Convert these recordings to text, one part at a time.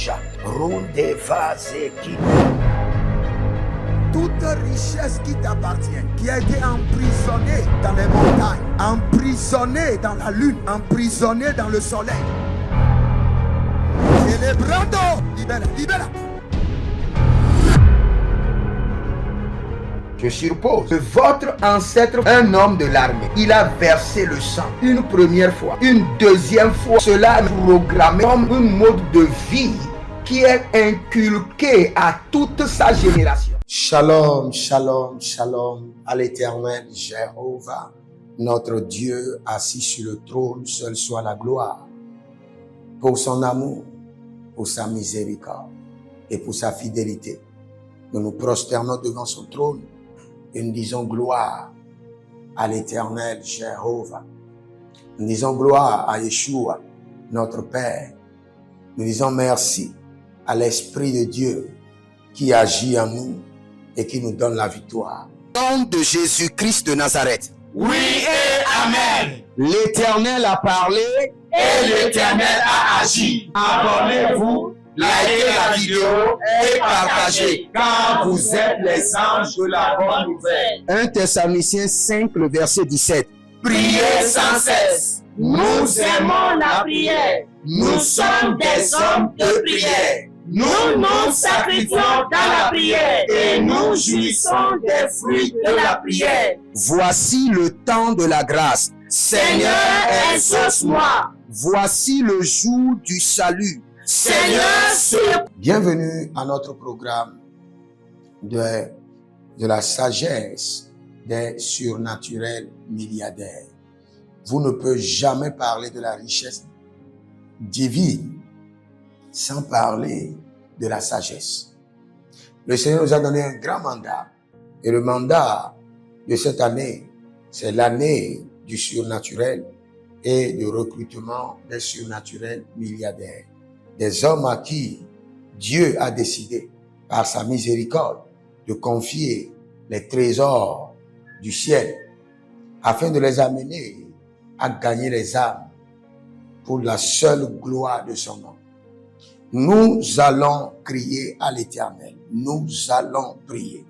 Rouja, Runde Vazeki. Toute richesse qui t'appartient, qui a été emprisonnée dans les montagnes, emprisonnée dans la lune, emprisonnée dans le soleil. Célébrando, libera, libera. Je suppose que votre ancêtre, un homme de l'armée, il a versé le sang une première fois, une deuxième fois. Cela est programmé comme un mode de vie qui est inculqué à toute sa génération. Shalom, shalom, shalom à l'Éternel Jéhovah, notre Dieu assis sur le trône, seul soit la gloire. Pour son amour, pour sa miséricorde et pour sa fidélité, nous nous prosternons devant son trône et nous disons gloire à l'Éternel Jéhovah. Nous disons gloire à Yeshua, notre Père. Nous disons merci à l'Esprit de Dieu qui agit en nous et qui nous donne la victoire. Au nom de Jésus-Christ de Nazareth. Oui et Amen. L'Éternel a parlé et l'Éternel a agi. Abonnez-vous, likez la vidéo et partagez, car vous êtes les anges de la bonne nouvelle. 1 Thessaloniciens 5, le verset 17. Priez sans cesse. Nous aimons la prière. Nous sommes des hommes de prière. Nous nous sacrifions dans la prière et nous jouissons des fruits de la prière. Voici le temps de la grâce. Seigneur, exauce-moi. Voici le jour du salut. Seigneur, bienvenue à notre programme de la sagesse des surnaturels milliardaires. Vous ne pouvez jamais parler de la richesse divine sans parler de la sagesse. Le Seigneur nous a donné un grand mandat. Et le mandat de cette année, c'est l'année du surnaturel et du recrutement des surnaturels milliardaires. Des hommes à qui Dieu a décidé, par sa miséricorde, de confier les trésors du ciel afin de les amener à gagner les âmes pour la seule gloire de son nom. Nous allons crier à l'Éternel. Nous allons prier.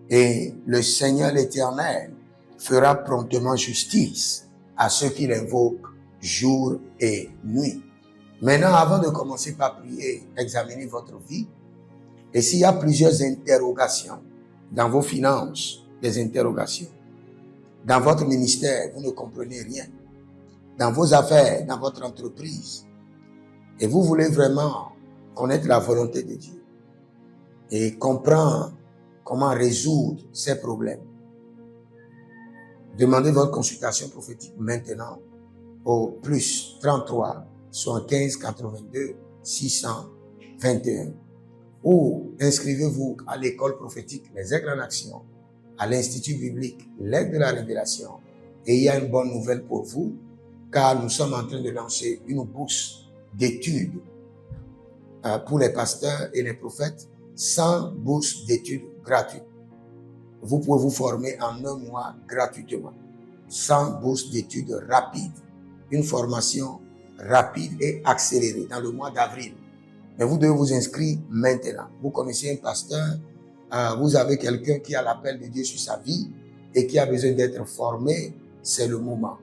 Et le Seigneur l'Éternel fera promptement justice à ceux qui l'invoquent jour et nuit. Maintenant, avant de commencer par prier, examinez votre vie. Et s'il y a plusieurs interrogations dans vos finances, des interrogations, dans votre ministère, vous ne comprenez rien, dans vos affaires, dans votre entreprise, et vous voulez vraiment connaître la volonté de Dieu et comprendre comment résoudre ces problèmes, demandez votre consultation prophétique maintenant au plus 33 75 82 621 ou inscrivez-vous à l'école prophétique Les Aigles en Action, à l'Institut biblique L'Aigle de la Révélation. Et il y a une bonne nouvelle pour vous, car nous sommes en train de lancer une bourse d'études pour les pasteurs et les prophètes sans bourse d'études gratuite. Vous pouvez vous former en un mois gratuitement, sans bourse d'études rapide. Une formation rapide et accélérée dans le mois d'avril. Mais vous devez vous inscrire maintenant. Vous connaissez un pasteur, vous avez quelqu'un qui a l'appel de Dieu sur sa vie et qui a besoin d'être formé, c'est le moment.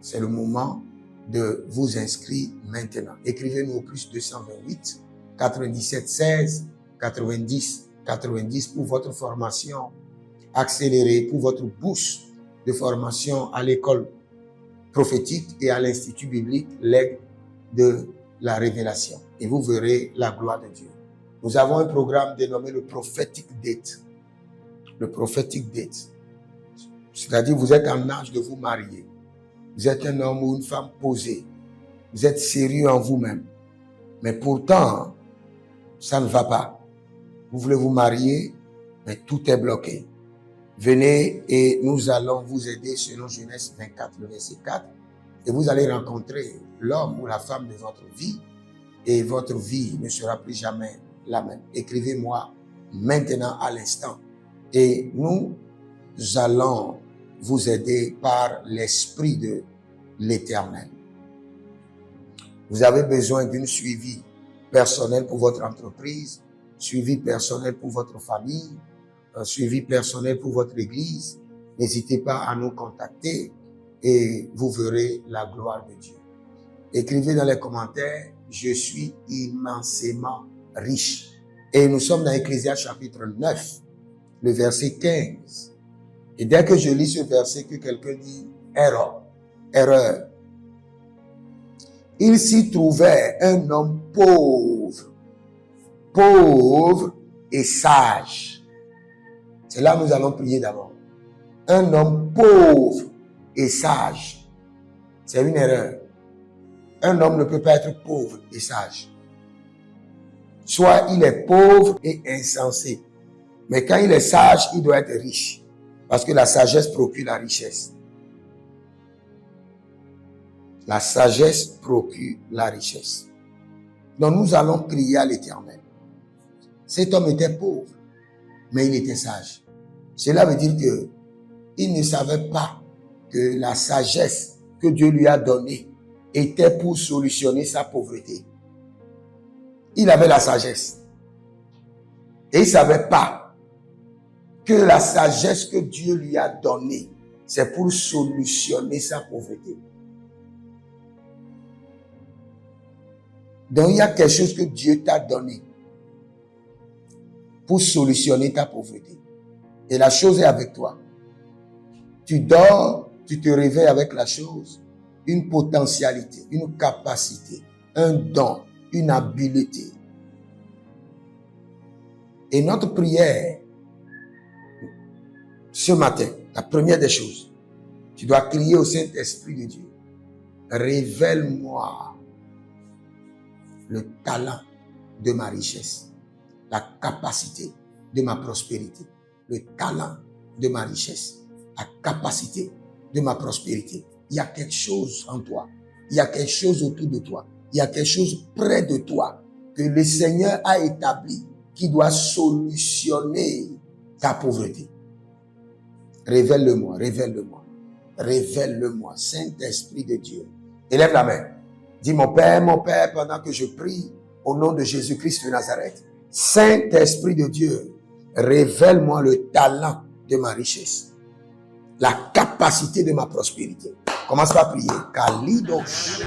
C'est le moment de vous inscrire maintenant. Écrivez-nous au plus 228 97 16 90 90 pour votre formation accélérée, pour votre bourse de formation à l'école prophétique et à l'Institut biblique L'Aigle de la Révélation. Et vous verrez la gloire de Dieu. Nous avons un programme dénommé le Prophetic Date. Le Prophetic Date. C'est-à-dire vous êtes en âge de vous marier. Vous êtes un homme ou une femme posée. Vous êtes sérieux en vous-même. Mais pourtant, ça ne va pas. Vous voulez vous marier, mais tout est bloqué. Venez et nous allons vous aider selon Genèse 24, le verset 4. Et vous allez rencontrer l'homme ou la femme de votre vie. Et votre vie ne sera plus jamais la même. Écrivez-moi maintenant à l'instant. Et nous allons vous aider par l'Esprit de l'Éternel. Vous avez besoin d'un suivi personnel pour votre entreprise, suivi personnel pour votre famille, un suivi personnel pour votre église, n'hésitez pas à nous contacter et vous verrez la gloire de Dieu. Écrivez dans les commentaires, je suis immensément riche. Et nous sommes dans Ecclésiaste chapitre 9, le verset 15. Et dès que je lis ce verset, que quelqu'un dit erreur. Il s'y trouvait un homme pauvre et sage. C'est là que nous allons prier d'abord. Un homme pauvre et sage. C'est une erreur. Un homme ne peut pas être pauvre et sage. Soit il est pauvre et insensé. Mais quand il est sage, il doit être riche. Parce que la sagesse procure la richesse. La sagesse procure la richesse. Donc nous allons prier à l'Éternel. Cet homme était pauvre, mais il était sage. Cela veut dire que il ne savait pas que la sagesse que Dieu lui a donnée était pour solutionner sa pauvreté. Il avait la sagesse. Et il ne savait pas que la sagesse que Dieu lui a donnée, c'est pour solutionner sa pauvreté. Donc il y a quelque chose que Dieu t'a donné pour solutionner ta pauvreté. Et la chose est avec toi. Tu dors, tu te réveilles avec la chose, une potentialité, une capacité, un don, une habileté. Et notre prière, ce matin, la première des choses, tu dois crier au Saint-Esprit de Dieu. Révèle-moi le talent de ma richesse, la capacité de ma prospérité, le talent de ma richesse, la capacité de ma prospérité. Il y a quelque chose en toi, il y a quelque chose autour de toi, il y a quelque chose près de toi que le Seigneur a établi qui doit solutionner ta pauvreté. Révèle-le-moi, révèle-le-moi, révèle-le-moi, Saint-Esprit de Dieu. Élève la main. Dis mon Père, pendant que je prie au nom de Jésus-Christ de Nazareth. Saint-Esprit de Dieu, révèle-moi le talent de ma richesse, la capacité de ma prospérité. Commence par prier. Kalidos.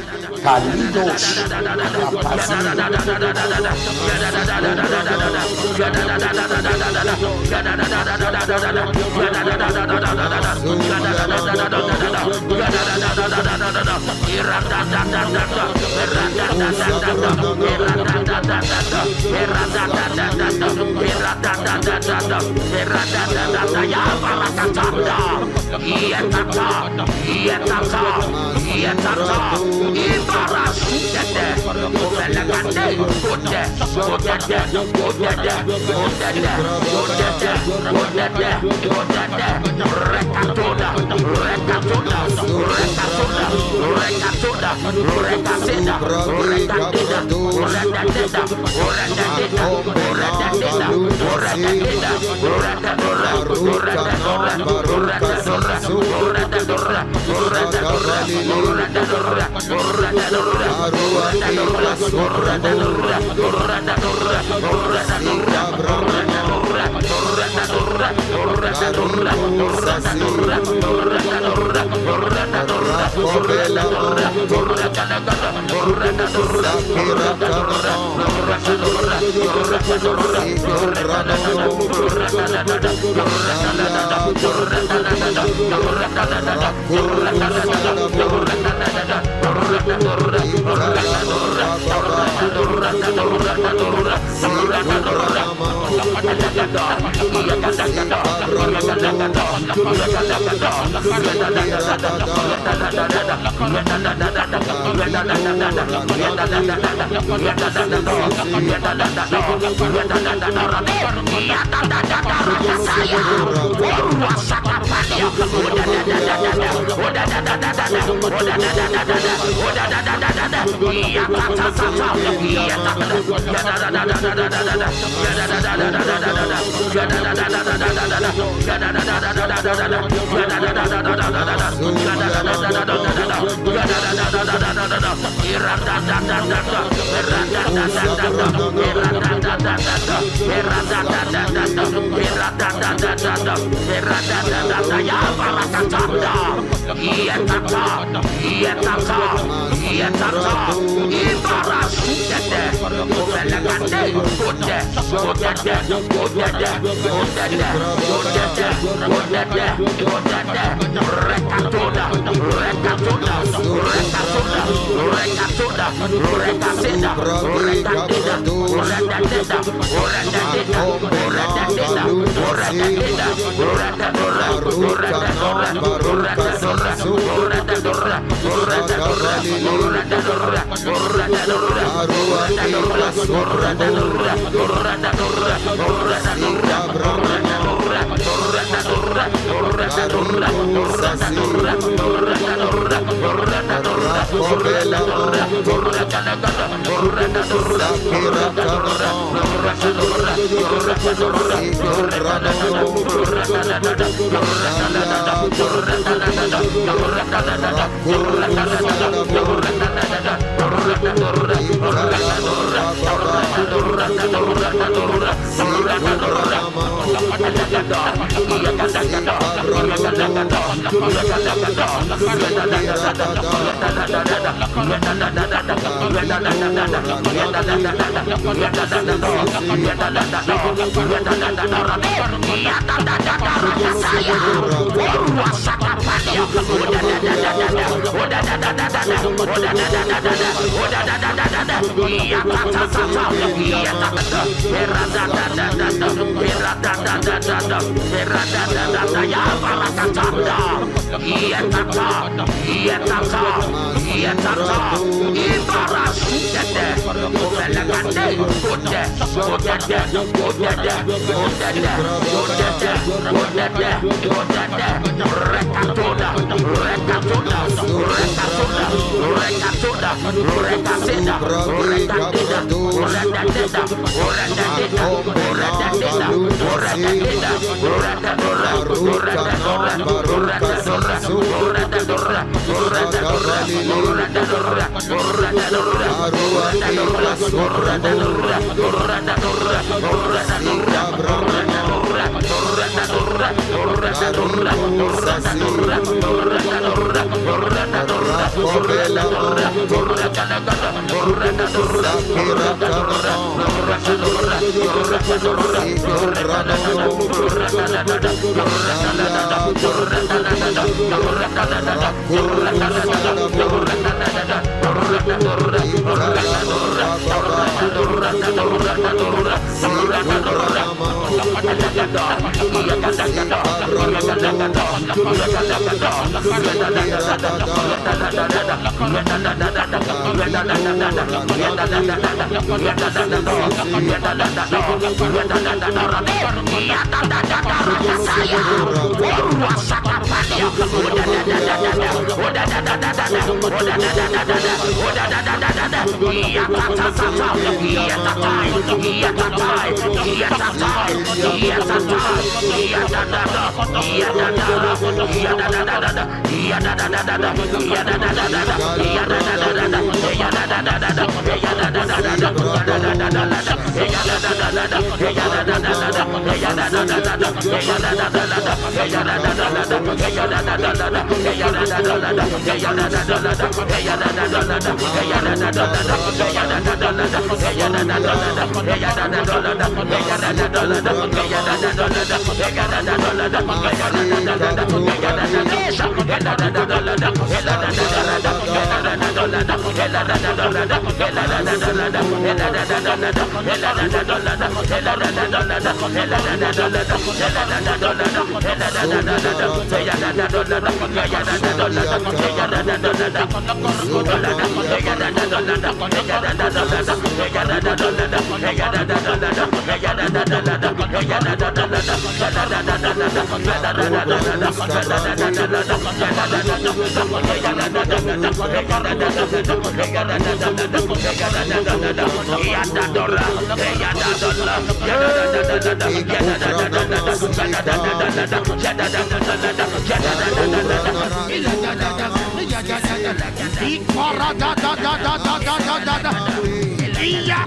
Iya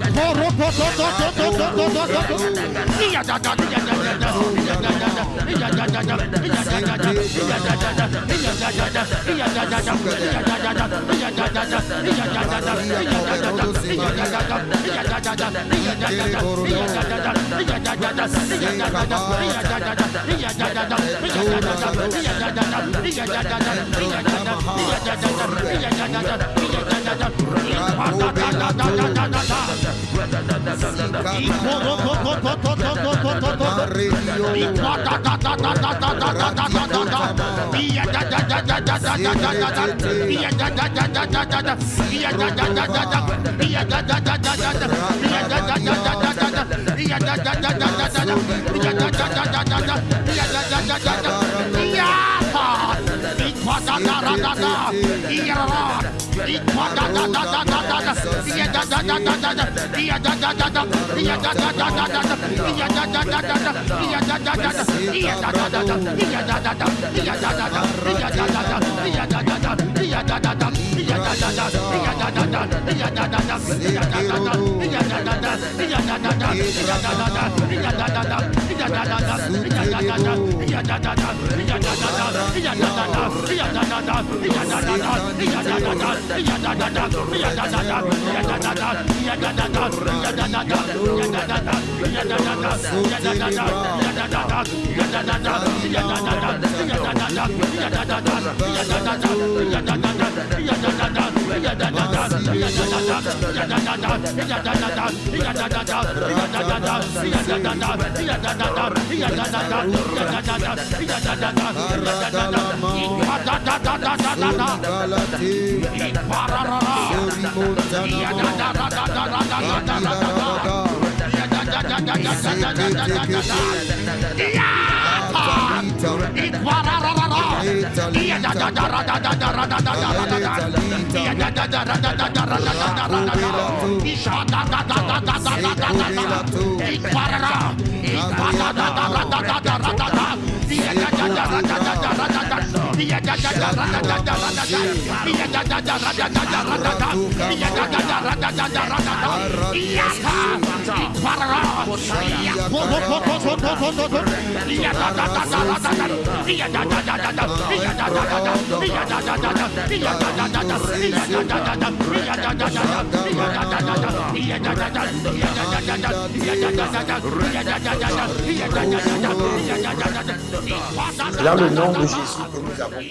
Dans le nom de Jésus que nous avons.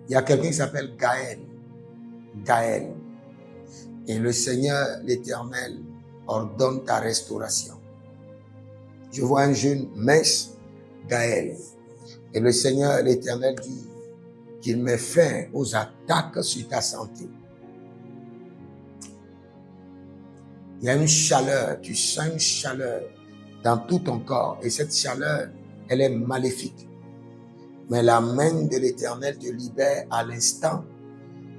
Il y a quelqu'un qui s'appelle Gaël. Gaël. Et le Seigneur, l'Éternel, ordonne ta restauration. Je vois un jeune mince, Gaël. Et le Seigneur, l'Éternel, dit qu'il met fin aux attaques sur ta santé. Il y a une chaleur, tu sens une chaleur dans tout ton corps. Et cette chaleur, elle est maléfique. Mais la main de l'Éternel te libère à l'instant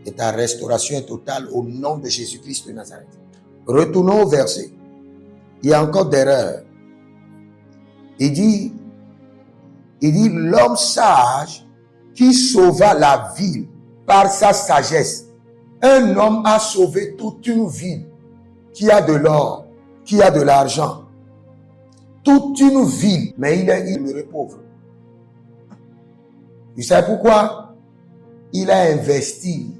et ta restauration est totale au nom de Jésus-Christ de Nazareth. Retournons au verset. Il y a encore d'erreurs. Il dit, l'homme sage qui sauva la ville par sa sagesse. Un homme a sauvé toute une ville qui a de l'or, qui a de l'argent. Toute une ville, mais il est pauvre. Vous savez pourquoi? Il a investi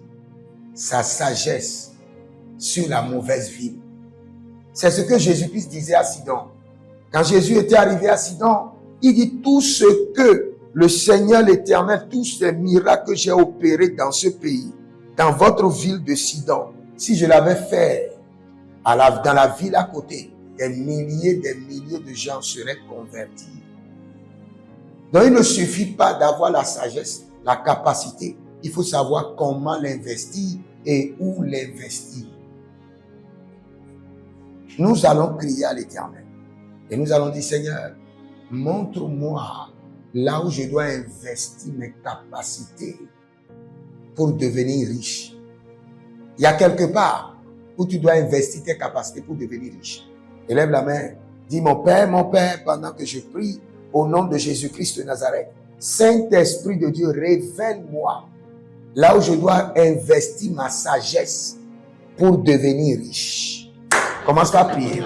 sa sagesse sur la mauvaise ville. C'est ce que Jésus-Christ disait à Sidon. Quand Jésus était arrivé à Sidon, il dit tout ce que le Seigneur l'Éternel, tous ces miracles que j'ai opérés dans ce pays, dans votre ville de Sidon, si je l'avais fait dans la ville à côté, des milliers de gens seraient convertis. Donc il ne suffit pas d'avoir la sagesse, la capacité. Il faut savoir comment l'investir et où l'investir. Nous allons crier à l'Éternel. Et nous allons dire, Seigneur, montre-moi là où je dois investir mes capacités pour devenir riche. Il y a quelque part où tu dois investir tes capacités pour devenir riche. Élève la main. Dis, mon Père, pendant que je prie, au nom de Jésus-Christ de Nazareth, Saint-Esprit de Dieu, révèle-moi là où je dois investir ma sagesse, pour devenir riche. Commence à prier.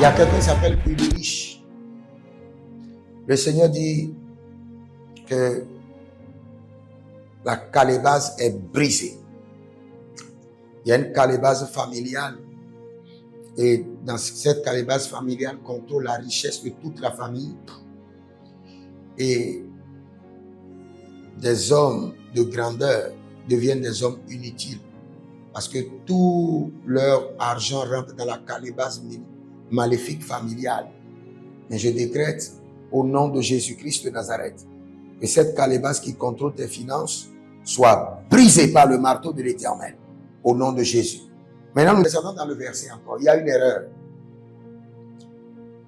Il y a quelqu'un qui s'appelle Ulrich. Le Seigneur dit que la calebasse est brisée. Il y a une calebasse familiale. Et dans cette calebasse familiale contrôle la richesse de toute la famille. Et des hommes de grandeur deviennent des hommes inutiles parce que tout leur argent rentre dans la calebasse maléfique familiale. Mais je décrète au nom de Jésus-Christ de Nazareth que cette calebasse qui contrôle tes finances soit brisée par le marteau de l'Éternel au nom de Jésus. Maintenant, nous descendons dans le verset encore. Il y a une erreur.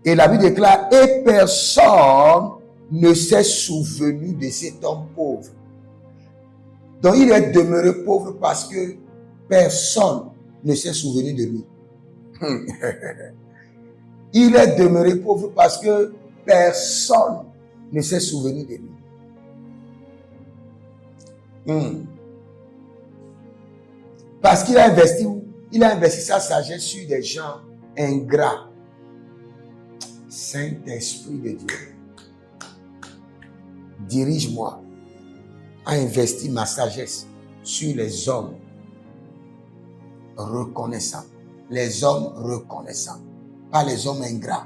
Et la Bible déclare, et personne ne s'est souvenu de cet homme pauvre. Donc, il est demeuré pauvre parce que personne ne s'est souvenu de lui. Il est demeuré pauvre parce que personne ne s'est souvenu de lui. Parce qu'il a investi où? Il a investi sa sagesse sur des gens ingrats. Saint-Esprit de Dieu, dirige-moi à investir ma sagesse sur les hommes reconnaissants. Les hommes reconnaissants, pas les hommes ingrats.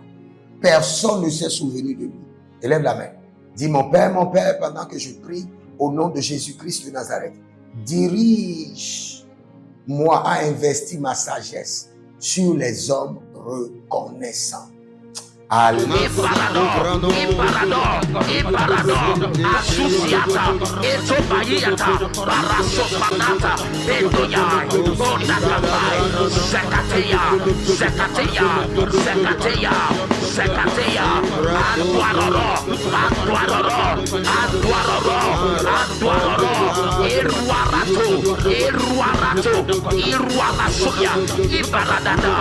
Personne ne s'est souvenu de lui. Élève la main. Dis, mon Père, pendant que je prie au nom de Jésus-Christ de Nazareth, dirige-moi à investir ma sagesse sur les hommes reconnaissants. Iparador, Asusiata, Etobayata, Parasopanata, Bedoya, Bonatabai, Zekateya, Aduaroro, Iruarasoya, Ibaradada,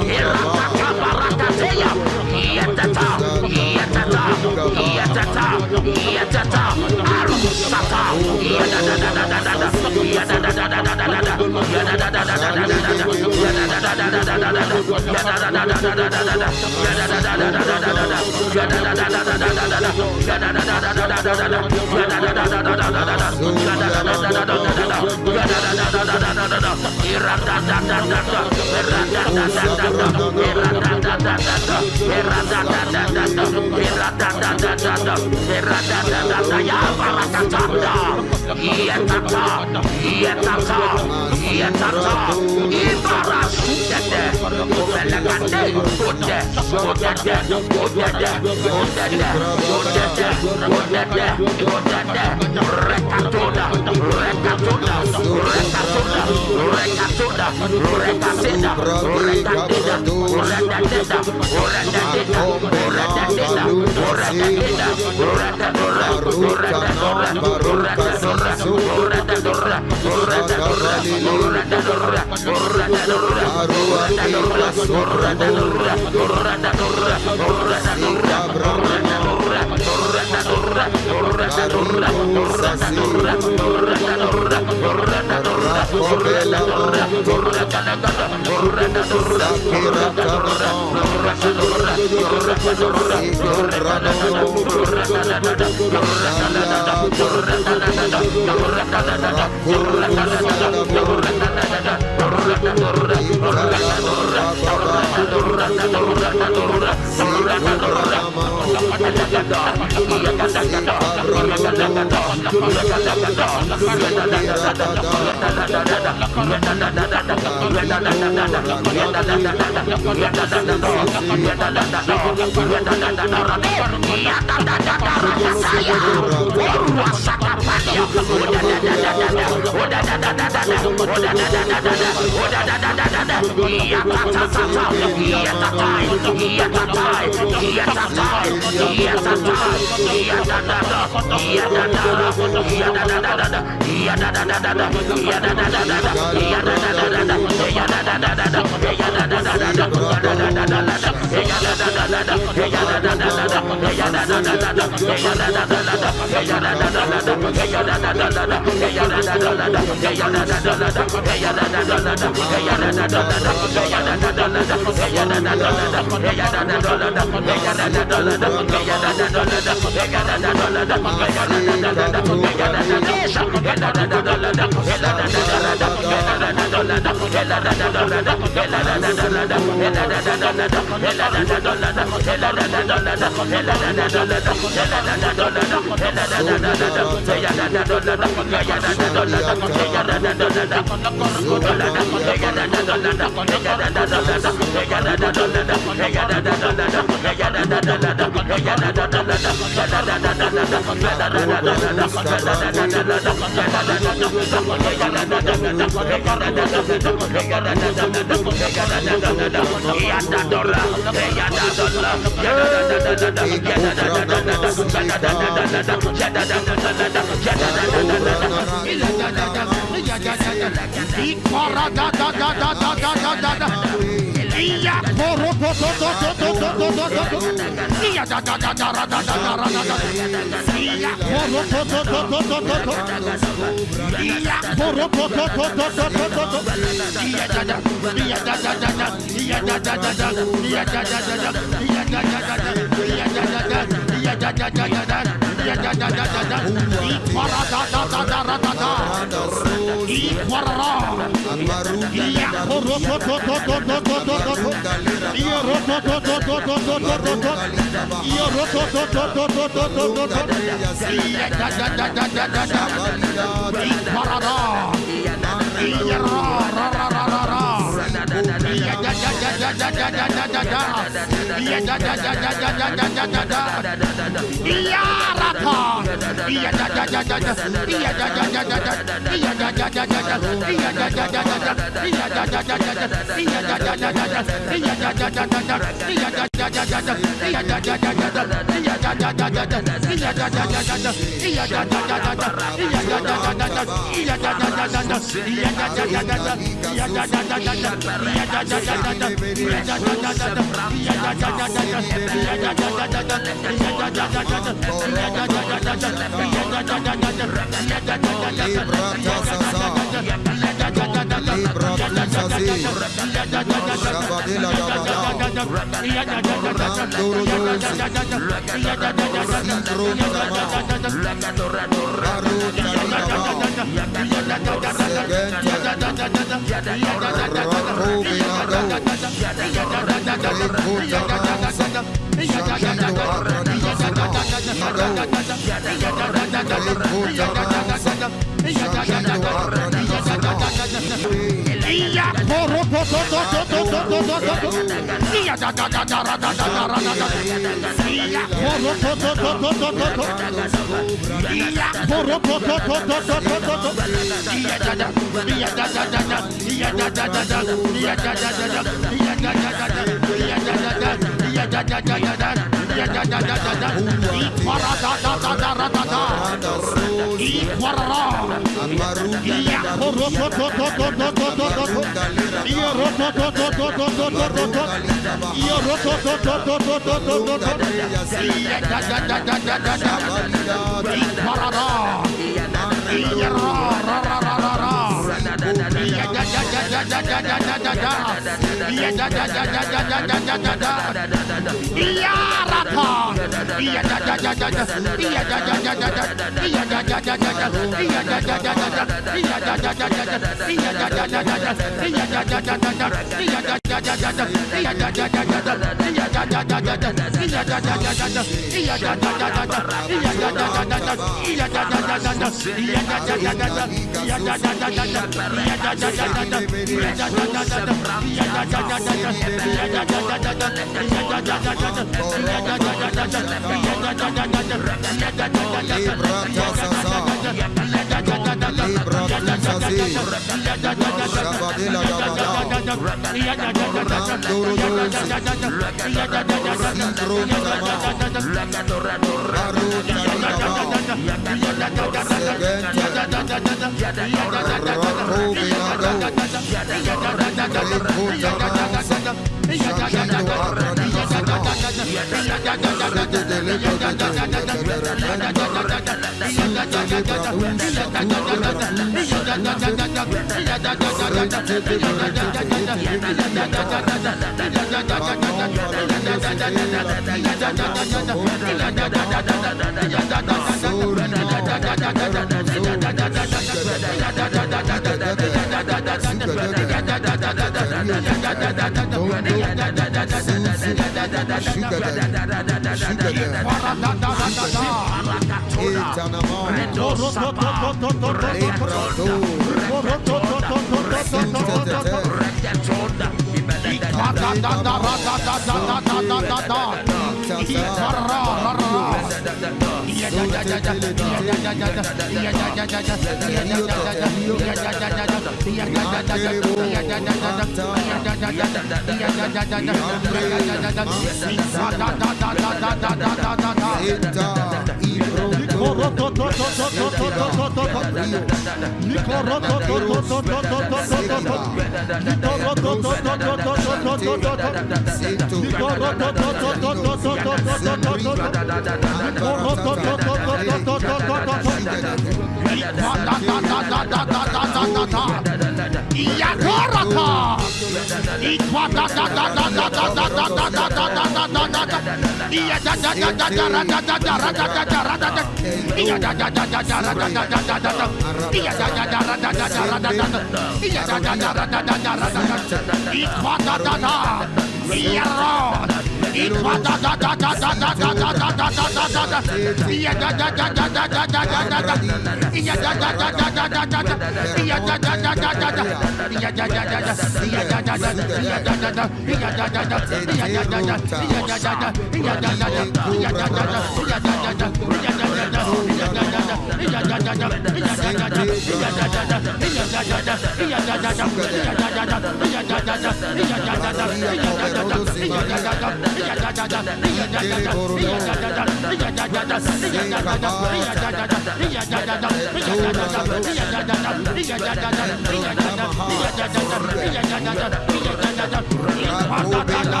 Rabba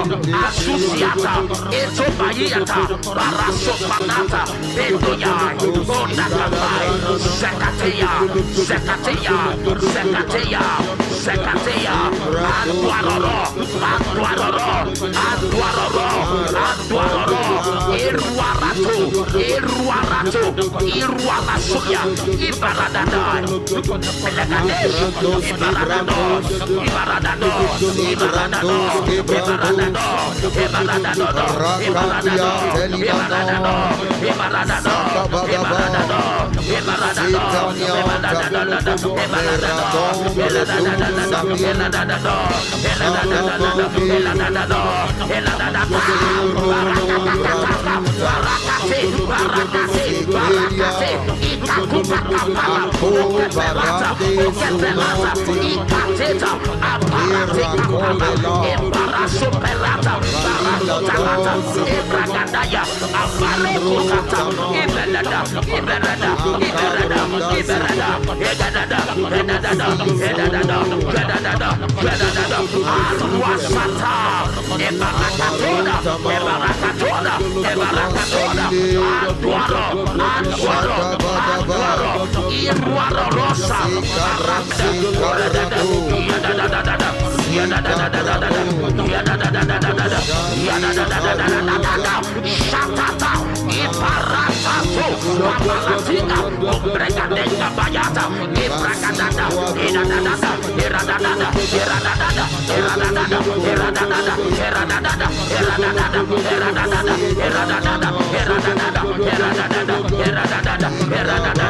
Asusiata, Etobayata, Barasopanata, Bedoya, Bonakabai, Zekatea, Zekatea, Zekatea, Zekatea, Antuaroro, Antuaroro, Antuaroro, Antuaroro, Iruarato, Iruarato, Iruarasoya, Ibaradada, Pelagadesh, Ibaradado, Ibaradado, Ibaradado, Superata, Barasotalata, Ebragadaya, Abalokota, Iberada, Iberada, Iberada, Iberada, Edada, Edada, Edada, Edada, Edada, Arwasata, Ebarakatona, Ebarakatona, Ebarakatona, Antuaro, Antuaro, Antuaro, Iruaro Rosa, Shatata, Iparatato, Aparatina, Obregadenga Bayata, Ibragadada, Iradada, Iradada, Iradada, Iradada, Iradada, Iradada, Iradada, Iradada, Iradada, Iradada, Iradada, Iradada, Iradada,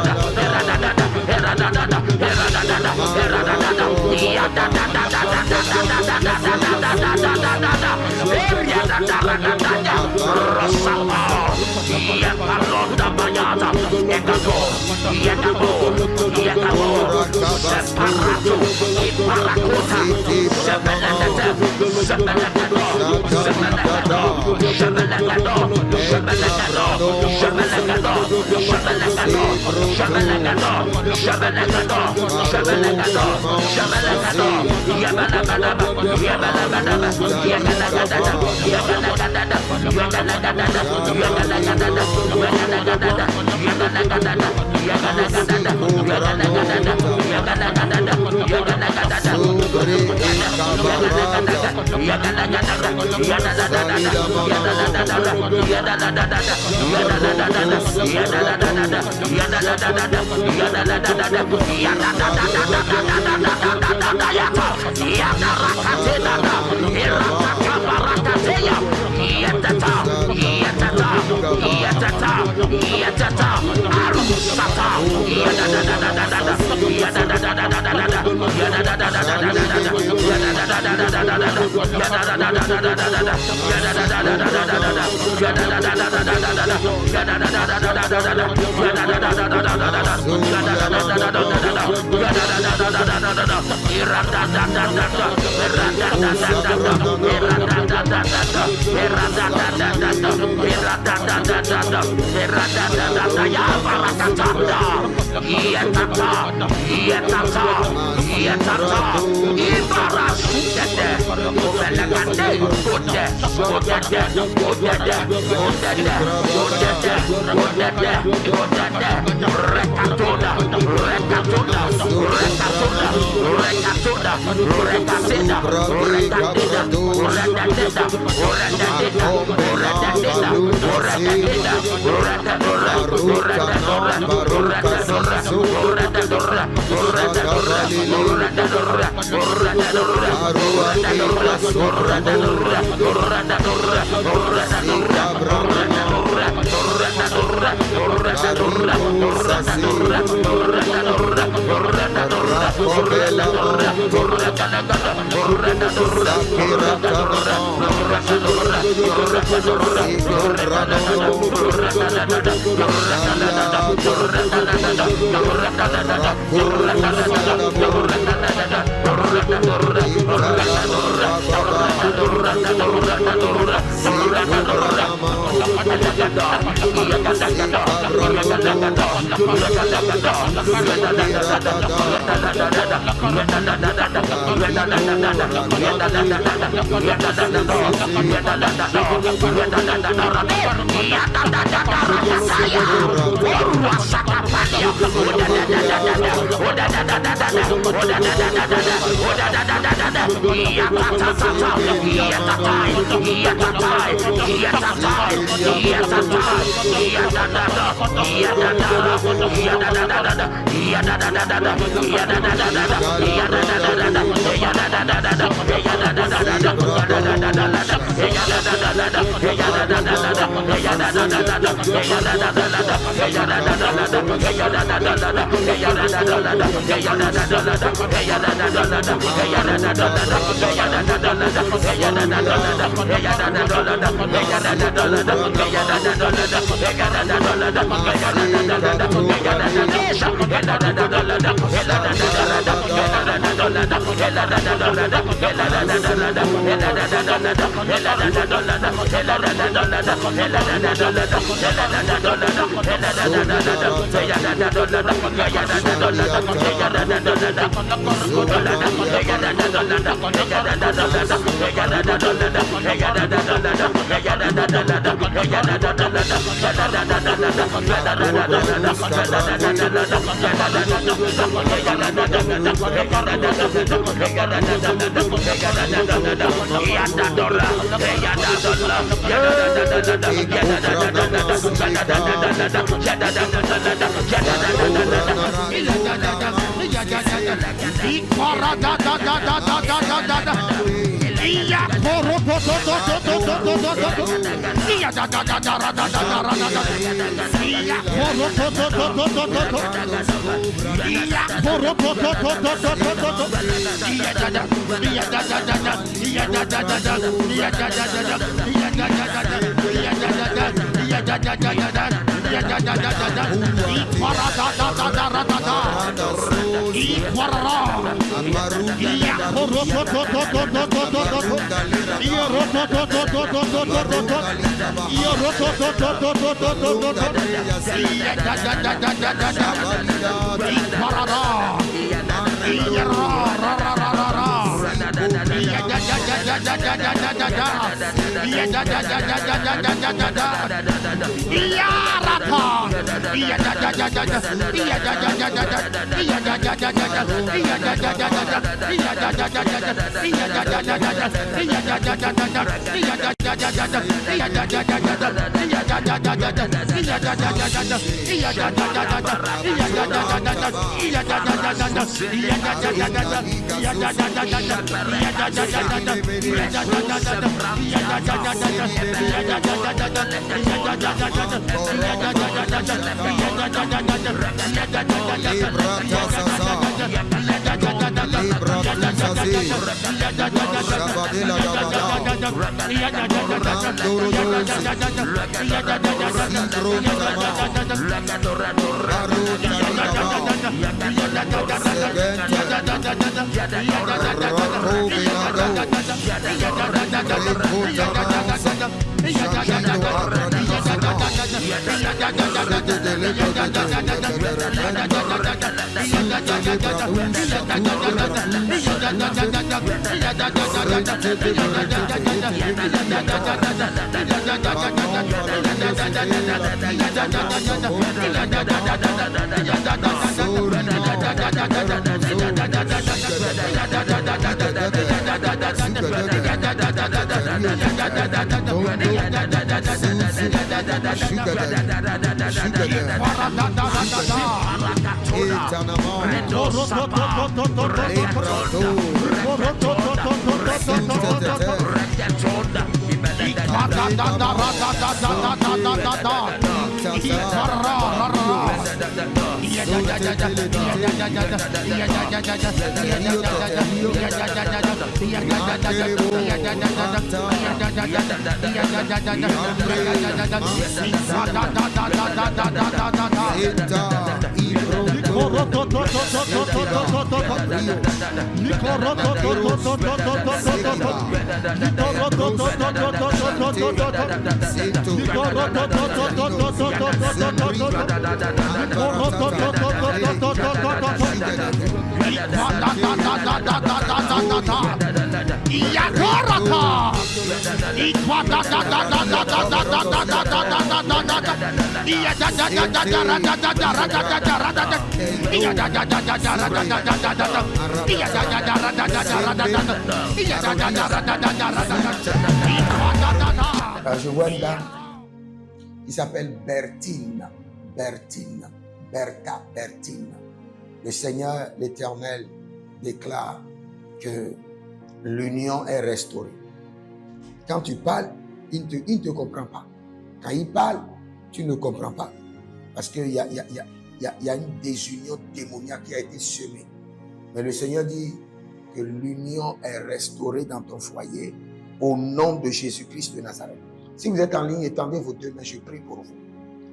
Alors, je vois une dame qui s'appelle Bertine. Le Seigneur, l'Éternel, déclare que l'union est restaurée. Quand tu parles, il ne te comprend pas. Quand il parle, tu ne comprends pas. Parce qu'il y a une désunion démoniaque qui a été semée. Mais le Seigneur dit que l'union est restaurée dans ton foyer au nom de Jésus-Christ de Nazareth. Si vous êtes en ligne, étendez vos deux mains, je prie pour vous.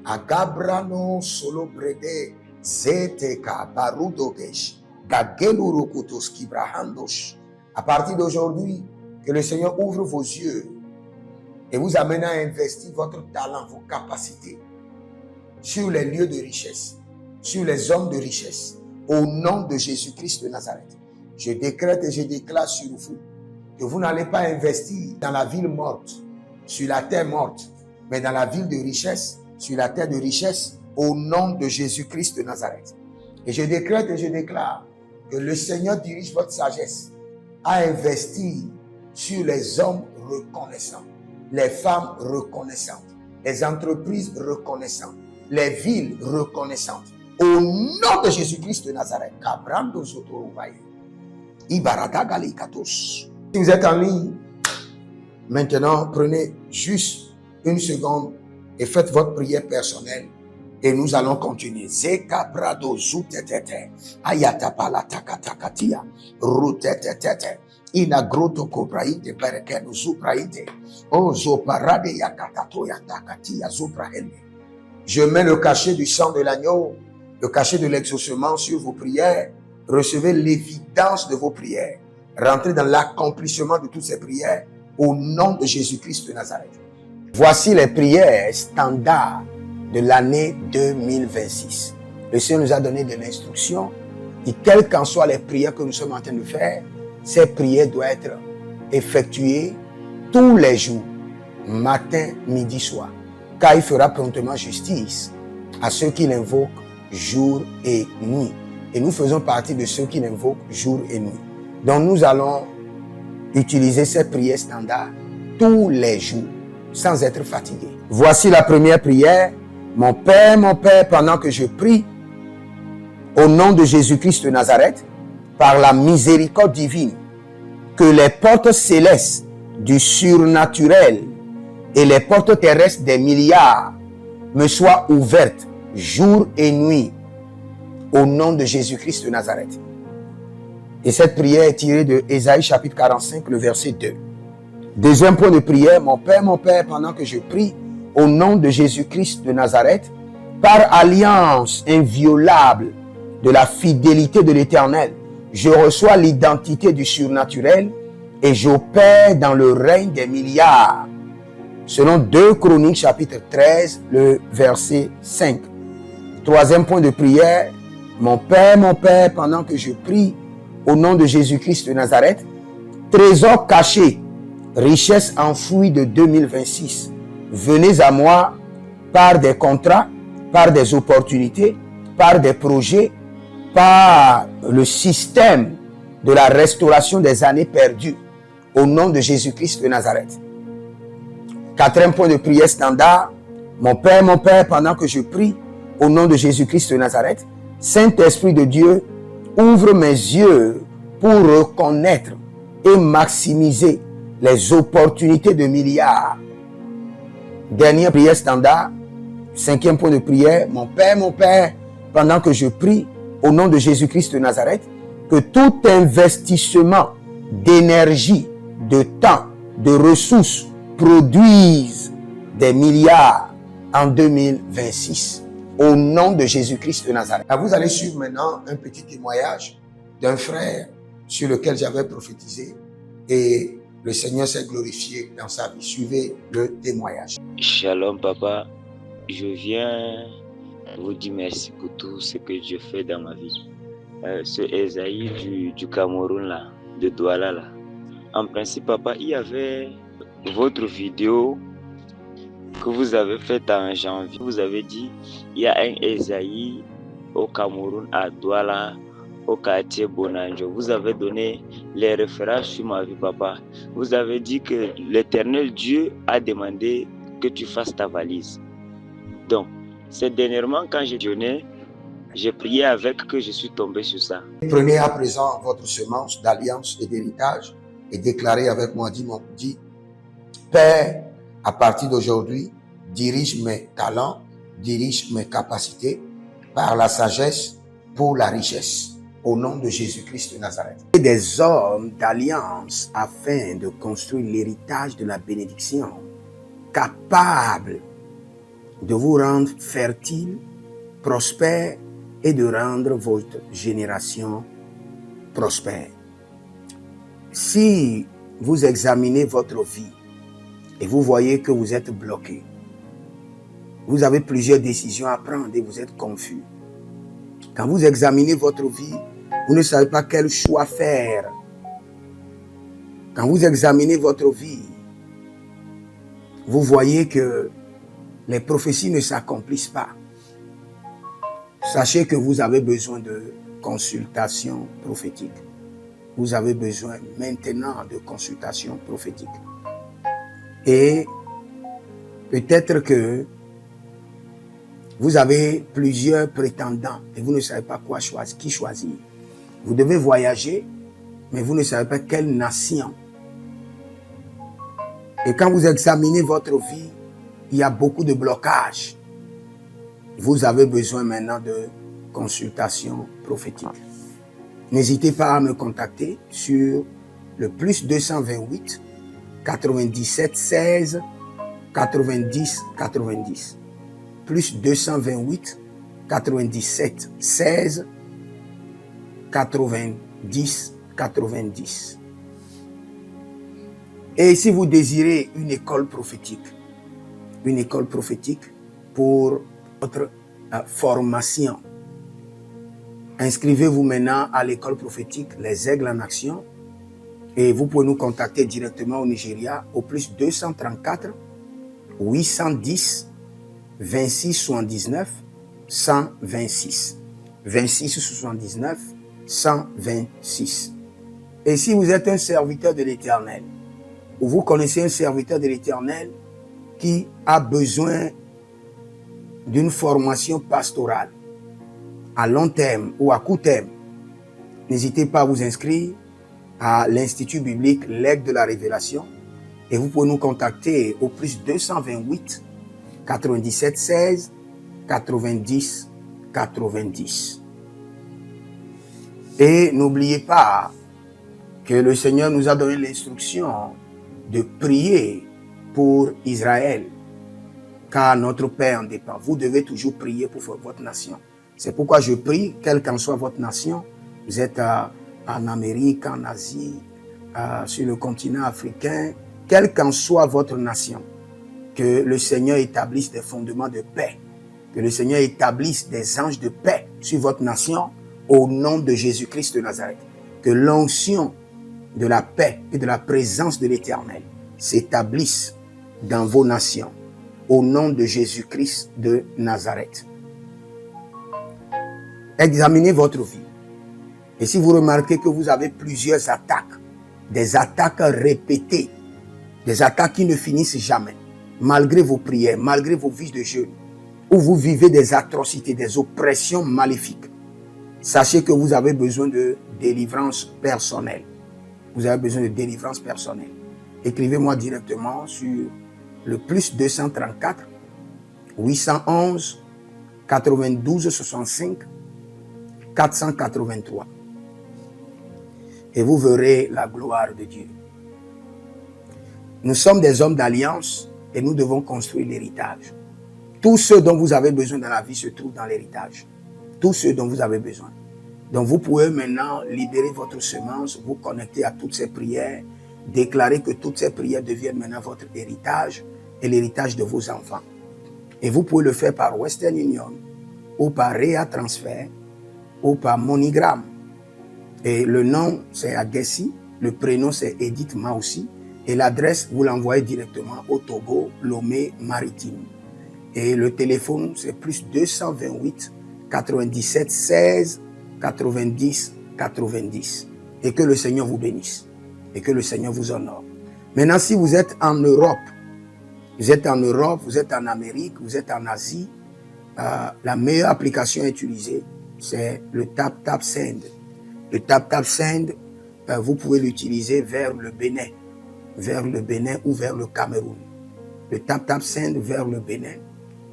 Agabrano solo brede zeteka barudogesh gagelurukutos kibrahandosh. À partir d'aujourd'hui, que le Seigneur ouvre vos yeux et vous amène à investir votre talent, vos capacités sur les lieux de richesse, sur les hommes de richesse, au nom de Jésus-Christ de Nazareth. Je décrète et je déclare sur vous que vous n'allez pas investir dans la ville morte, sur la terre morte, mais dans la ville de richesse, sur la terre de richesse, au nom de Jésus-Christ de Nazareth. Et je décrète et je déclare que le Seigneur dirige votre sagesse à investir sur les hommes reconnaissants, les femmes reconnaissantes, les entreprises reconnaissantes, les villes reconnaissantes. Au nom de Jésus-Christ de Nazareth. Si vous êtes en ligne, maintenant prenez juste une seconde et faites votre prière personnelle. Et nous allons continuer. Zeka brado zutetete. Ayata pala takatakatia. Rutetetete. Ina groto kobraite perekeno zupraite. Oh zoparade yakatato yatakatia zuprahende. Je mets le cachet du sang de l'agneau, le cachet de l'exaucement sur vos prières. Recevez l'évidence de vos prières. Rentrez dans l'accomplissement de toutes ces prières au nom de Jésus-Christ de Nazareth. Voici les prières standards de l'année 2026. Le Seigneur nous a donné de l'instruction et quelles qu'en soient les prières que nous sommes en train de faire, ces prières doivent être effectuées tous les jours, matin, midi, soir, car il fera promptement justice à ceux qui l'invoquent jour et nuit. Et nous faisons partie de ceux qui l'invoquent jour et nuit. Donc nous allons utiliser ces prières standards tous les jours, sans être fatigués. Voici la première prière. Mon Père, pendant que je prie, au nom de Jésus-Christ de Nazareth, par la miséricorde divine, que les portes célestes du surnaturel et les portes terrestres des milliards me soient ouvertes jour et nuit, au nom de Jésus-Christ de Nazareth. Et cette prière est tirée de Ésaïe chapitre 45, le verset 2. Deuxième point de prière, mon Père, pendant que je prie, au nom de Jésus-Christ de Nazareth, par alliance inviolable de la fidélité de l'Éternel, je reçois l'identité du surnaturel et j'opère dans le règne des milliards. Selon 2 Chroniques chapitre 13, le verset 5. Troisième point de prière, mon Père, pendant que je prie, au nom de Jésus-Christ de Nazareth, trésor caché, richesse enfouie de 2026. Venez à moi par des contrats, par des opportunités, par des projets, par le système de la restauration des années perdues, au nom de Jésus-Christ de Nazareth. Quatrième point de prière standard, mon Père, pendant que je prie, au nom de Jésus-Christ de Nazareth, Saint-Esprit de Dieu, ouvre mes yeux pour reconnaître et maximiser les opportunités de milliards. Dernière prière standard, cinquième point de prière, mon Père, pendant que je prie, au nom de Jésus-Christ de Nazareth, que tout investissement d'énergie, de temps, de ressources produise des milliards en 2026. au nom de Jésus-Christ de Nazareth. Vous allez suivre maintenant un petit témoignage d'un frère sur lequel j'avais prophétisé et le Seigneur s'est glorifié dans sa vie. Suivez le témoignage. Shalom papa, je viens vous dire merci pour tout ce que Dieu fait dans ma vie. Ce Esaïe du Cameroun là, de Douala là. En principe papa, il y avait votre vidéo que vous avez faite en janvier. Vous avez dit il y a un Esaïe au Cameroun à Douala, au quartier Bonanjo. Vous avez donné les références sur ma vie papa. Vous avez dit que l'Éternel Dieu a demandé que tu fasses ta valise. Donc, c'est dernièrement quand j'ai jeûné, j'ai prié avec que je suis tombé sur ça. Prenez à présent votre semence d'alliance et d'héritage et déclarez avec moi, dit, Père, à partir d'aujourd'hui, dirige mes talents, dirige mes capacités par la sagesse pour la richesse. Au nom de Jésus-Christ de Nazareth. Des hommes d'alliance afin de construire l'héritage de la bénédiction, capables de vous rendre fertile, prospère et de rendre votre génération prospère. Si vous examinez votre vie et vous voyez que vous êtes bloqué, vous avez plusieurs décisions à prendre et vous êtes confus. Quand vous examinez votre vie, vous ne savez pas quel choix faire. Quand vous examinez votre vie, vous voyez que les prophéties ne s'accomplissent pas. Sachez que vous avez besoin de consultation prophétique. Vous avez besoin maintenant de consultation prophétique. Et peut-être que vous avez plusieurs prétendants et vous ne savez pas qui choisir. Vous devez voyager, mais vous ne savez pas quelle nation. Et quand vous examinez votre vie, il y a beaucoup de blocages. Vous avez besoin maintenant de consultation prophétique. N'hésitez pas à me contacter sur le +228 97 16 90 90. +228 97 16 90 90. Et si vous désirez une école prophétique pour votre formation, inscrivez-vous maintenant à l'école prophétique Les Aigles en Action et vous pouvez nous contacter directement au Nigeria au +234 810 26 79 126. 26 79 126. Et si vous êtes un serviteur de l'Éternel, ou vous connaissez un serviteur de l'Éternel qui a besoin d'une formation pastorale à long terme ou à court terme, n'hésitez pas à vous inscrire à l'Institut biblique L'Aigle de la Révélation et vous pouvez nous contacter au +228 97 16 90 90. Et n'oubliez pas que le Seigneur nous a donné l'instruction de prier pour Israël, car notre paix en dépend. Vous devez toujours prier pour votre nation. C'est pourquoi je prie, quelle qu'en soit votre nation, vous êtes en Amérique, en Asie, sur le continent africain, quelle qu'en soit votre nation, que le Seigneur établisse des fondements de paix, que le Seigneur établisse des anges de paix sur votre nation, au nom de Jésus-Christ de Nazareth. Que l'onction de la paix et de la présence de l'Éternel s'établisse dans vos nations, au nom de Jésus-Christ de Nazareth. Examinez votre vie. Et si vous remarquez que vous avez plusieurs attaques, des attaques répétées, des attaques qui ne finissent jamais, malgré vos prières, malgré vos vies de jeûne, où vous vivez des atrocités, des oppressions maléfiques, sachez que vous avez besoin de délivrance personnelle. Vous avez besoin de délivrance personnelle. Écrivez-moi directement sur le +234 811 92 65 483. Et vous verrez la gloire de Dieu. Nous sommes des hommes d'alliance et nous devons construire l'héritage. Tout ce dont vous avez besoin dans la vie se trouve dans l'héritage. Tout ce dont vous avez besoin. Donc vous pouvez maintenant libérer votre semence, vous connecter à toutes ces prières, déclarer que toutes ces prières deviennent maintenant votre héritage et l'héritage de vos enfants. Et vous pouvez le faire par Western Union ou par Rea Transfer ou par MoneyGram. Et le nom c'est Agessi, le prénom c'est Edith Maussi et l'adresse vous l'envoyez directement au Togo, Lomé Maritime. Et le téléphone c'est plus 228 97 16 90 90. Et que le Seigneur vous bénisse. Et que le Seigneur vous honore. Maintenant, si vous êtes en Europe, vous êtes en Amérique, vous êtes en Asie, la meilleure application à utiliser, c'est le TapTapSend. Le TapTapSend, vous pouvez l'utiliser vers le Bénin ou vers le Cameroun. Le TapTapSend vers le Bénin.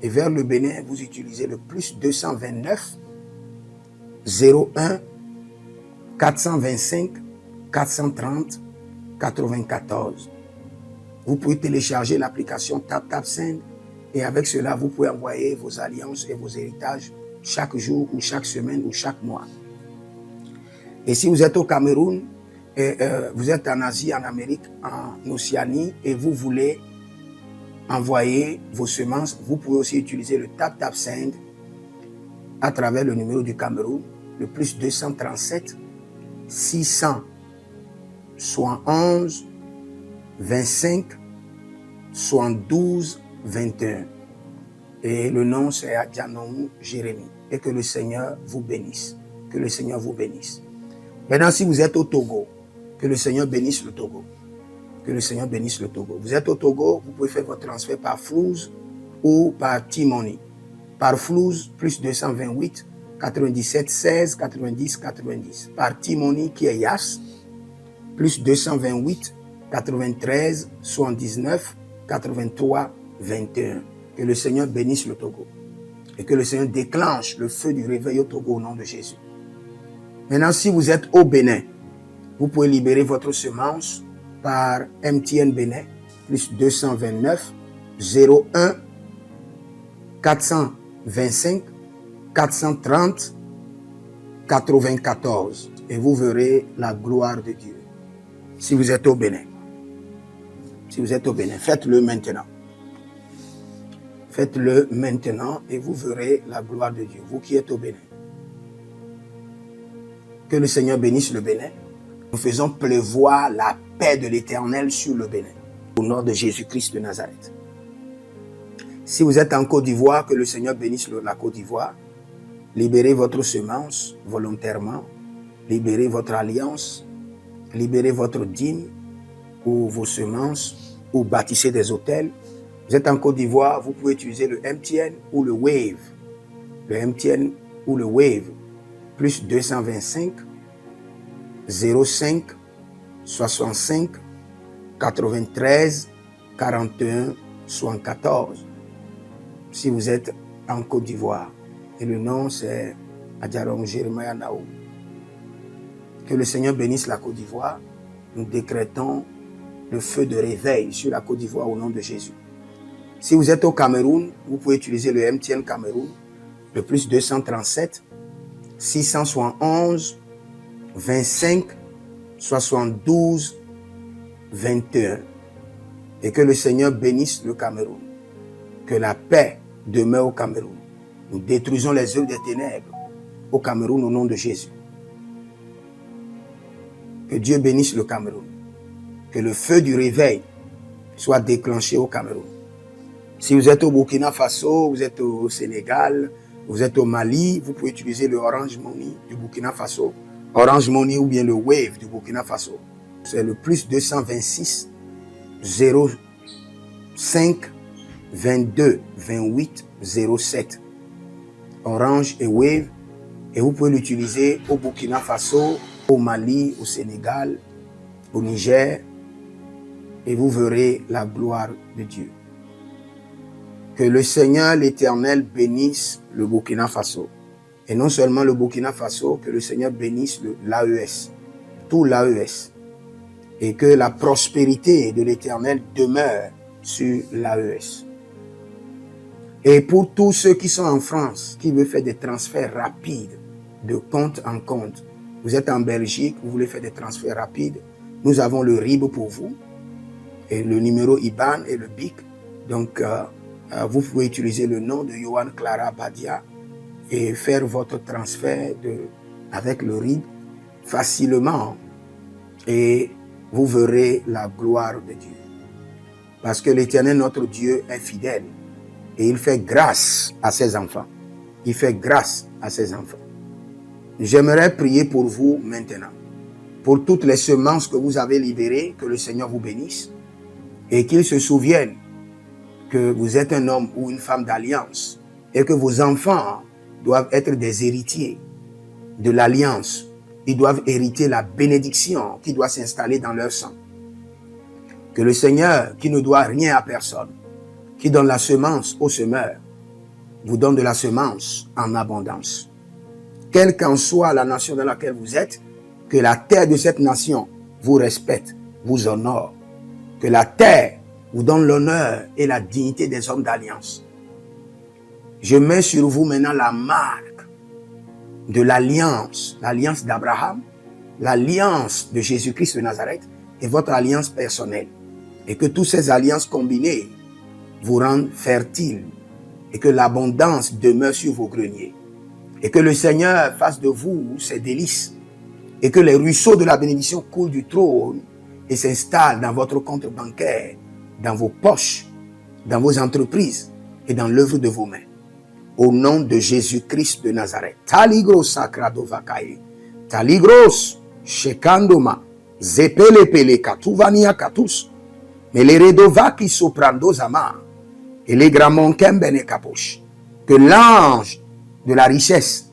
Et vers le Bénin, vous utilisez le plus 229 01 425 430 94. Vous pouvez télécharger l'application TapTapSend et avec cela, vous pouvez envoyer vos alliances et vos héritages chaque jour ou chaque semaine ou chaque mois. Et si vous êtes au Cameroun, vous êtes en Asie, en Amérique, en Océanie et vous voulez envoyer vos semences, vous pouvez aussi utiliser le TapTapSend à travers le numéro du Cameroun, le plus 237 671 25 72 21. Et le nom c'est Adjanou Jérémie. Et que le Seigneur vous bénisse. Que le Seigneur vous bénisse. Maintenant, si vous êtes au Togo, que le Seigneur bénisse le Togo. Que le Seigneur bénisse le Togo. Vous êtes au Togo, vous pouvez faire votre transfert par Flouz ou par T-Money. Par Flouz, plus 228 97 16 90 90. Par T-Money qui est Yas, plus 228 93 79 83 21. Que le Seigneur bénisse le Togo. Et que le Seigneur déclenche le feu du réveil au Togo au nom de Jésus. Maintenant, si vous êtes au Bénin, vous pouvez libérer votre semence par MTN Bénin, plus 229 01 425 430 94. Et vous verrez la gloire de Dieu. Si vous êtes au Bénin. Si vous êtes au Bénin, faites-le maintenant. Faites-le maintenant et vous verrez la gloire de Dieu. Vous qui êtes au Bénin. Que le Seigneur bénisse le Bénin. Nous faisons pleuvoir la paix de l'Éternel sur le Bénin. Au nom de Jésus-Christ de Nazareth. Si vous êtes en Côte d'Ivoire, que le Seigneur bénisse la Côte d'Ivoire. Libérez votre semence volontairement. Libérez votre alliance. Libérez votre dîme ou vos semences ou bâtissez des hôtels. Vous êtes en Côte d'Ivoire, vous pouvez utiliser le MTN ou le Wave. Le MTN ou le Wave. Plus 225 05 65 93 41 74. Si vous êtes en Côte d'Ivoire. Et le nom c'est Adjaron Jeremiah Naou. Que le Seigneur bénisse la Côte d'Ivoire. Nous décrétons le feu de réveil sur la Côte d'Ivoire au nom de Jésus. Si vous êtes au Cameroun, vous pouvez utiliser le MTN Cameroun, le plus 237 671 25 72 21. Et que le Seigneur bénisse le Cameroun. Que la paix demeure au Cameroun. Nous détruisons les œuvres des ténèbres au Cameroun au nom de Jésus. Que Dieu bénisse le Cameroun. Que le feu du réveil soit déclenché au Cameroun. Si vous êtes au Burkina Faso, vous êtes au Sénégal, vous êtes au Mali, vous pouvez utiliser le Orange Money du Burkina Faso. Orange Money ou bien le Wave du Burkina Faso. C'est le plus 226 05 22 28 07. Orange et Wave. Et vous pouvez l'utiliser au Burkina Faso, au Mali, au Sénégal, au Niger. Et vous verrez la gloire de Dieu. Que le Seigneur l'Éternel bénisse le Burkina Faso. Et non seulement le Burkina Faso, que le Seigneur bénisse l'AES, tout l'AES. Et que la prospérité de l'Éternel demeure sur l'AES. Et pour tous ceux qui sont en France, qui veulent faire des transferts rapides de compte en compte, vous êtes en Belgique, vous voulez faire des transferts rapides, nous avons le RIB pour vous, et le numéro IBAN et le BIC. Donc, vous pouvez utiliser le nom de Yohan Clara Badia et faire votre transfert avec le RIB facilement. Et vous verrez la gloire de Dieu. Parce que l'Éternel, notre Dieu, est fidèle. Et il fait grâce à ses enfants. Il fait grâce à ses enfants. J'aimerais prier pour vous maintenant. Pour toutes les semences que vous avez libérées, que le Seigneur vous bénisse. Et qu'il se souvienne que vous êtes un homme ou une femme d'alliance. Et que vos enfants doivent être des héritiers de l'alliance. Ils doivent hériter la bénédiction qui doit s'installer dans leur sang. Que le Seigneur, qui ne doit rien à personne, qui donne la semence au semeur, vous donne de la semence en abondance. Quelle qu'en soit la nation dans laquelle vous êtes, que la terre de cette nation vous respecte, vous honore. Que la terre vous donne l'honneur et la dignité des hommes d'alliance. Je mets sur vous maintenant la marque de l'alliance d'Abraham, l'alliance de Jésus-Christ de Nazareth et votre alliance personnelle. Et que toutes ces alliances combinées vous rendent fertiles et que l'abondance demeure sur vos greniers. Et que le Seigneur fasse de vous ses délices et que les ruisseaux de la bénédiction coulent du trône et s'installent dans votre compte bancaire, dans vos poches, dans vos entreprises et dans l'œuvre de vos mains. Au nom de Jésus-Christ de Nazareth. Taligros sacradovakae. Taligros shekandoma. Zepelepele katuvania katus. Meleredovaki soprandozama. Et les gramonkembene kaposh. Que l'ange de la richesse,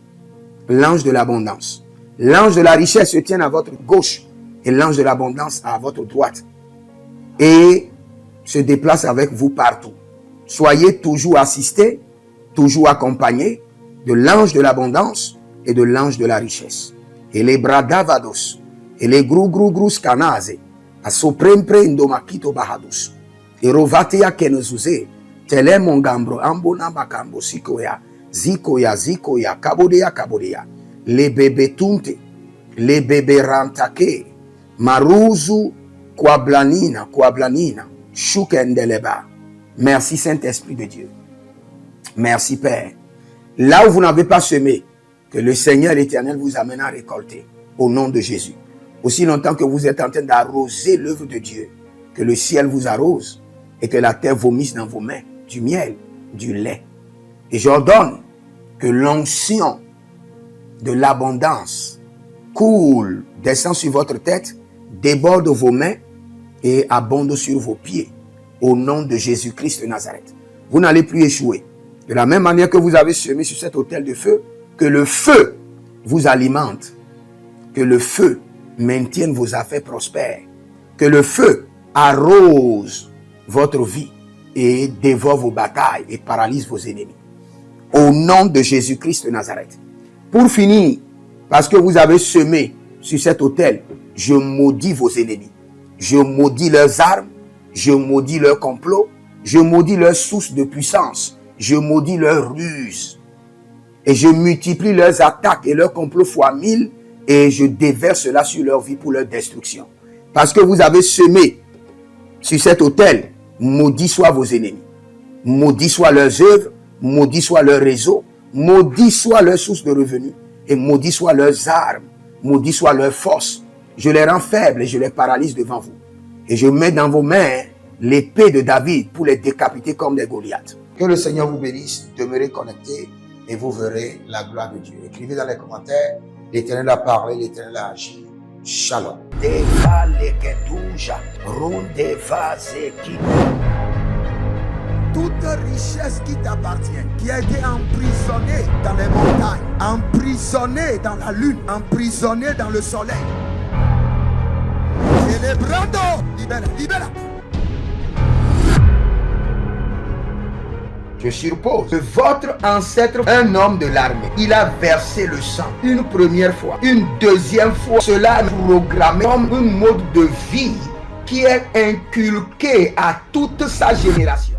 l'ange de l'abondance, l'ange de la richesse se tienne à votre gauche et l'ange de l'abondance à votre droite. Et se déplace avec vous partout. Soyez toujours assistés, toujours accompagné de l'ange de l'abondance et de l'ange de la richesse. Et les bradavados, et les grou scanaze, a soprempre indomakito bahadus, et rovatea kenezuze, tele mongambro ambona bakambo sikoya, zikoya, kabodea, les bébés tunte, les bébés rantake, maruzu, kwablanina, shukendeleba. Merci Saint-Esprit de Dieu. Merci Père. Là où vous n'avez pas semé, que le Seigneur l'Éternel vous amène à récolter au nom de Jésus. Aussi longtemps que vous êtes en train d'arroser l'œuvre de Dieu, que le ciel vous arrose et que la terre vomisse dans vos mains du miel, du lait. Et j'ordonne que l'onction de l'abondance coule, descend sur votre tête, déborde vos mains et abonde sur vos pieds au nom de Jésus-Christ de Nazareth. Vous n'allez plus échouer. De la même manière que vous avez semé sur cet autel de feu, que le feu vous alimente, que le feu maintienne vos affaires prospères, que le feu arrose votre vie et dévore vos batailles et paralyse vos ennemis. Au nom de Jésus-Christ de Nazareth. Pour finir, parce que vous avez semé sur cet autel, je maudis vos ennemis. Je maudis leurs armes, je maudis leurs complots, je maudis leurs sources de puissance, je maudis leurs ruses. Et je multiplie leurs attaques et leurs complots fois 1000 et je déverse cela sur leur vie pour leur destruction. Parce que vous avez semé sur cet autel, maudit soient vos ennemis, maudit soient leurs œuvres, maudit soit leur réseau, maudit soit leur source de revenus et maudit soient leurs armes, maudit soit leur force. Je les rends faibles et je les paralyse devant vous. Et je mets dans vos mains l'épée de David pour les décapiter comme des Goliaths. Que le Seigneur vous bénisse, demeurez connectés et vous verrez la gloire de Dieu. Écrivez dans les commentaires, l'Éternel a parlé, l'Éternel a agi. Shalom. Toute richesse qui t'appartient, qui a été emprisonnée dans les montagnes, emprisonnée dans la lune, emprisonnée dans le soleil. Célébrando, libera. Je suppose que votre ancêtre, un homme de l'armée, il a versé le sang une première fois, une deuxième fois. Cela est programmé comme un mode de vie qui est inculqué à toute sa génération.